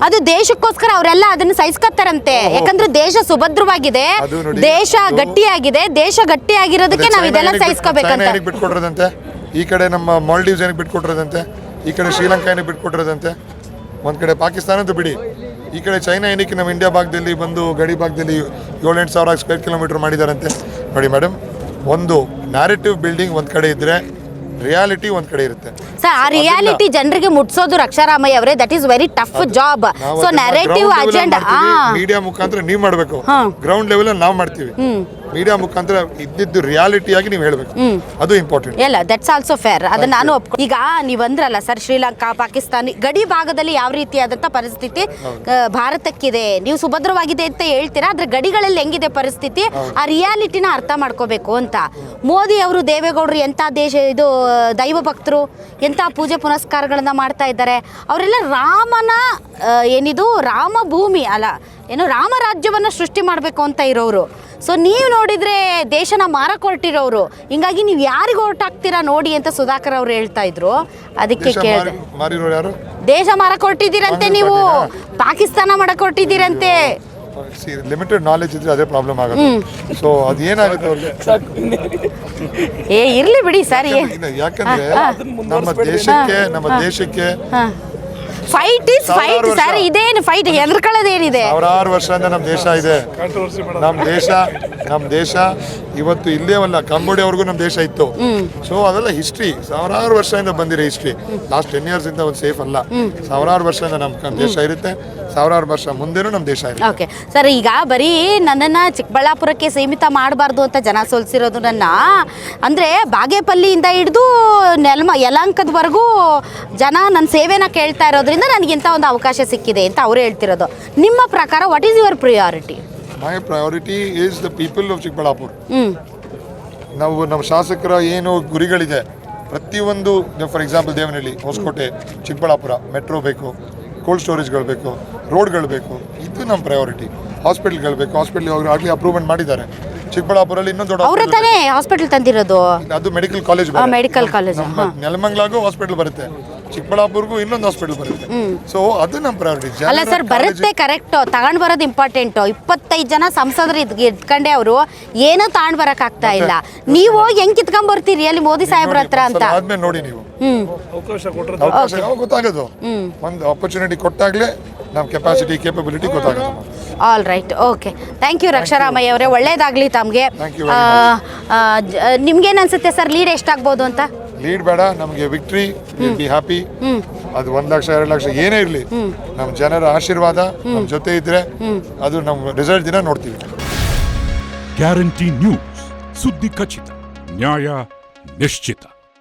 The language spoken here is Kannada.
ಅದು ದೇಶಕ್ಕೋಸ್ಕರ ಅವರೆಲ್ಲ ಅದನ್ನು ಸಹಿಸ್ಕೊತಾರಂತೆ. ಯಾಕಂದ್ರೆ ದೇಶ ಸುಭದ್ರವಾಗಿದೆ, ದೇಶ ಗಟ್ಟಿಯಾಗಿದೆ. ದೇಶ ಗಟ್ಟಿಯಾಗಿರೋದಕ್ಕೆ ನಾವು ಇದೆಲ್ಲ ಸಹಿಸ್ಕೋಬೇಕಂತ ಬಿಟ್ಕೊಟ್ರದಂತೆ. ಈ ಕಡೆ ನಮ್ಮ ಮಾಲ್ಡೀವ್ಸ್ ಏನಕ್ಕೆ ಬಿಟ್ಕೊಟ್ರದಂತೆ, ಈ ಕಡೆ ಶ್ರೀಲಂಕಾ ಏನಕ್ಕೆ ಬಿಟ್ಕೊಟ್ರದಂತೆ, ಒಂದ್ ಕಡೆ ಪಾಕಿಸ್ತಾನ ಅಂತ ಬಿಡಿ, ಈ ಕಡೆ ಚೈನಾ ಏನಕ್ಕೆ ನಮ್ಮ ಇಂಡಿಯಾ ಭಾಗದಲ್ಲಿ ಬಂದು ಗಡಿ ಭಾಗದಲ್ಲಿ 7-8 ಸಾವಿರ ಸ್ಕ್ವೇರ್ ಕಿಲೋಮೀಟರ್ ಮಾಡಿದಾರಂತೆ. ನೋಡಿ ಮೇಡಮ್, ಒಂದು ನ್ಯಾರೇಟಿವ್ ಬಿಲ್ಡಿಂಗ್ ಒಂದ್ ಕಡೆ ಇದ್ರೆ ರಿಯಾಲಿಟಿ ಒಂದ್ ಕಡೆ ಇರುತ್ತೆ ಸರ್. ಆ ರಿಯಾಲಿಟಿ ಜನರಿಗೆ ಮುಟ್ಸೋದು ರಕ್ಷಾರಾಮಯ್ಯ ಅವರೇ, that is very tough job. So narrative agenda media ಮುಖಾಂತರ ನೀವು ಮಾಡಬೇಕು, ಗ್ರೌಂಡ್ ಲೆವೆಲ್ ನಾವು ಮಾಡ್ತೀವಿ. ಮೀಡಿಯಾ ಮುಖಾಂತರ ಇದ್ದಿದ್ದು ರಿಯಾಲಿಟಿಯಾಗಿ ನೀವು ಹೇಳಬೇಕು, ಅದು ಇಂಪಾರ್ಟೆಂಟ್. ಎಲ್ಲ ದಟ್ಸ್ ಆಲ್ಸೋ ಫೇರ್. ಅದನ್ನ ನಾನು ಈಗ ನೀವು ಅಂದ್ರಲ್ಲ ಸರ್, ಶ್ರೀಲಂಕಾ ಪಾಕಿಸ್ತಾನ ಗಡಿ ಭಾಗದಲ್ಲಿ ಯಾವ ರೀತಿಯಾದಂಥ ಪರಿಸ್ಥಿತಿ ಭಾರತಕ್ಕಿದೆ, ನೀವು ಸುಭದ್ರವಾಗಿದೆ ಅಂತ ಹೇಳ್ತೀರಾ, ಆದ್ರೆ ಗಡಿಗಳಲ್ಲಿ ಹೆಂಗಿದೆ ಪರಿಸ್ಥಿತಿ, ಆ ರಿಯಾಲಿಟಿನ ಅರ್ಥ ಮಾಡ್ಕೋಬೇಕು ಅಂತ. ಮೋದಿ ಅವರು, ದೇವೇಗೌಡರು ಎಂಥ ದೇಶ ಇದು ದೈವ ಭಕ್ತರು, ಎಂಥ ಪೂಜೆ ಪುನಸ್ಕಾರಗಳನ್ನ ಮಾಡ್ತಾ ಇದ್ದಾರೆ. ಅವರೆಲ್ಲ ರಾಮನ ಏನಿದು ರಾಮ ಭೂಮಿ ಅಲ್ಲ ಏನು ರಾಮರಾಜ್ಯವನ್ನು ಸೃಷ್ಟಿ ಮಾಡಬೇಕು ಅಂತ ಇರೋರು. ಸೊ ನೀವು ನೋಡಿದ್ರೆ ದೇಶನ ಮಾರಕ್ಕೆ ಹೊರಟಿರೋರು, ಹಿಂಗಾಗಿ ನೀವು ಯಾರಿಗೆ ಹೊರಟಾಗ್ತೀರಾ ನೋಡಿ ಅಂತ ಸುಧಾಕರ್ ಅವ್ರು ಹೇಳ್ತಾ ಇದ್ರು. ಅದಕ್ಕೆ ಕೇಳಿದೆ, ದೇಶ ಮಾರಕ್ಕೆ ಹೊರಟಿದ್ದೀರಂತೆ ನೀವು, ಪಾಕಿಸ್ತಾನ ಮಾಡಕ್ಕೆ ಹೊರಟಿದ್ದೀರಂತೆ. ಲಿಮಿಟೆಡ್ ನಾಲೆಜ್ ಇದ್ರೆ ಅದೇ ಪ್ರಾಬ್ಲಮ್ ಆಗುತ್ತೆ. ಸೊ ಅದೇನಾಗುತ್ತೆ ಅವ್ರಿಗೆ, ಇರ್ಲಿ ಬಿಡಿ ಸರ್. ಯಾಕಂದ್ರೆ ನಮ್ಮ ದೇಶಕ್ಕೆ ಫೈಟ್ ಇಸ್ ಫೈಟ್ ಸರ್. ಇದೇನು ಫೈಟ್ ಹೆದರ್ಕೊಳ್ಳೋದೇನಿದೆ? ಸಾವಿರಾರು ವರ್ಷದಿಂದ ನಮ್ಮ ದೇಶ ಇದೆ. ನಮ್ಮ ದೇಶ ಇವತ್ತು ಇಲ್ಲೇ ಅಲ್ಲ, ಕಂಬೋಡಿಯಾವರೆಗೂ ನಮ್ಮ ದೇಶ ಇತ್ತು. ಸೊ ಅದೆಲ್ಲ ಹಿಸ್ಟ್ರಿ, ಸಾವಿರಾರು ವರ್ಷದಿಂದ ಬಂದಿರೋ ಹಿಸ್ಟ್ರಿ. ಲಾಸ್ಟ್ 10 years ಇಂದ ಒಂದು ಸೇಫ್ ಅಲ್ಲ, ಸಾವಿರಾರು ವರ್ಷದಿಂದ ನಮ್ಮ ದೇಶ ಇರುತ್ತೆ, ಸಾವಿರಾರು ವರ್ಷ ಮುಂದೆನೂ ನಮ್ಮ ದೇಶ ಇರುತ್ತೆ. ಓಕೆ ಸರ್, ಈಗ ಬರೀ ನನ್ನನ್ನು ಚಿಕ್ಕಬಳ್ಳಾಪುರಕ್ಕೆ ಸೀಮಿತ ಮಾಡಬಾರ್ದು ಅಂತ ಜನ ಸೋಲ್ಸಿರೋದು ನನ್ನ. ಅಂದರೆ ಬಾಗೇಪಲ್ಲಿಯಿಂದ ಹಿಡಿದು ಯಲಹಂಕದವರೆಗೂ ಜನ ನನ್ನ ಸೇವೆನ ಕೇಳ್ತಾ ಇರೋದ್ರಿಂದ ನನಗಿಂತ ಒಂದು ಅವಕಾಶ ಸಿಕ್ಕಿದೆ ಅಂತ ಅವರು ಹೇಳ್ತಿರೋದು. ನಿಮ್ಮ ಪ್ರಕಾರ what is your priority? My priority is the people of Chikkaballapur. ನಾವು ನಮ್ಮ ಶಾಸಕರ ಏನು ಗುರಿಗಳಿದೆ ಪ್ರತಿಯೊಂದು, for example Devanahalli, Hosakote, Chikkaballapur metro ಬೇಕು, ಕೋಲ್ಡ್ ಸ್ಟೋರೇಜ್ಗಳು ಬೇಕು, ರೋಡ್ಗಳು ಬೇಕು, ಇದು ನಮ್ಮ ಪ್ರಯಾರಿಟಿ. ಹಾಸ್ಪಿಟಲ್ಗಳು ಬೇಕು, ಹಾಸ್ಪಿಟಲ್ ಅವರು ಆಗಲಿ ಅಪ್ರೂವ್ಮೆಂಟ್ ಮಾಡಿದ್ದಾರೆ. ಚಿಕ್ಕಬಳ್ಳಾಪುರಲ್ಲಿ ಇನ್ನೊಂದು ದೊಡ್ಡ ಅವರ ತಾನೇ ಹಾಸ್ಪಿಟಲ್ ತಂದಿರೋದು, ಅದು ಮೆಡಿಕಲ್ ಕಾಲೇಜ್. ಮೆಡಿಕಲ್ ಕಾಲೇಜ್ ನೆಲಮಂಗಲಾಗೂ ಹಾಸ್ಪಿಟಲ್ ಬರುತ್ತೆ, ಚಿಕ್ಕಬಳ್ಳಾಪುರ್ಗೂ ಇನ್ನೊಂದು ಹಾಸ್ಪಿಟಲ್ ಬರುತ್ತೆ. ಸೊ ಅದು ನಮ್ಮ ಪ್ರಯಾರಿಟಿ. ಅಲ್ಲ ಸರ್, ಬರುತ್ತೆ ಕರೆಕ್ಟ್, ತಗೊಂಡ್ ಬರೋದು ಇಂಪಾರ್ಟೆಂಟ್. 25 ಜನ ಸಂಸದರು ಇಟ್ಕೊಂಡೆ ಅವರು ಏನೋ ತಗೊಂಡ್ ಬರಕ್ ಆಗ್ತಾ ಇಲ್ಲ. ನೀವು ಹೆಂಗ್ ಕಿತ್ಕೊಂಡ್ ಬರ್ತೀರಿ ಅಲ್ಲಿ ಮೋದಿ ಸಾಹೇಬ್ರ ಹತ್ರ ಅಂತ ಆದ್ಮೇಲೆ ನೋಡಿ ನೀವು ಅವಕಾಶ ಗೊತ್ತಾಗೋದು. ಒಂದು ಆಪರ್ಚುನಿಟಿ ಕೊಟ್ಟಾಗ್ಲೇ ನಮ್ಮ ಕೆಪಾಸಿಟಿ ಕೇಪಬಿಲಿಟಿ ಗೊತ್ತಾಗೋದು. All right, okay, thank you Raksha Ramaiah ಅವರೇ, ಒಳ್ಳೇದಾಗಲಿ ತಮಗೆ. ನಿಮ್ಗೇನು ಅನ್ಸುತ್ತೆ ಸರ್, ಲೀಡ್ ಎಷ್ಟಾಗ್ಬೋದು ಅಂತ? ಲೀಡ್ ಬೇಡ, ನಮಗೆ ವಿಕ್ಟ್ರಿ, ವಿಲ್ ಬಿ ಹ್ಯಾಪಿ. ಅದು 1 ಲಕ್ಷ 2 ಲಕ್ಷ ಏನೇ ಇರಲಿ, ನಮ್ಮ ಜನರ ಆಶೀರ್ವಾದ ನಮ್ಮ ಜೊತೆ ಇದ್ರೆ ಅದು ನಮ್ಮ ರಿಸಲ್ಟ್ ದಿನ ನೋಡ್ತೀವಿ. ಗ್ಯಾರಂಟಿ ನ್ಯೂಸ್, ಸುದ್ದಿ ಖಚಿತ, ನ್ಯಾಯ ನಿಶ್ಚಿತ.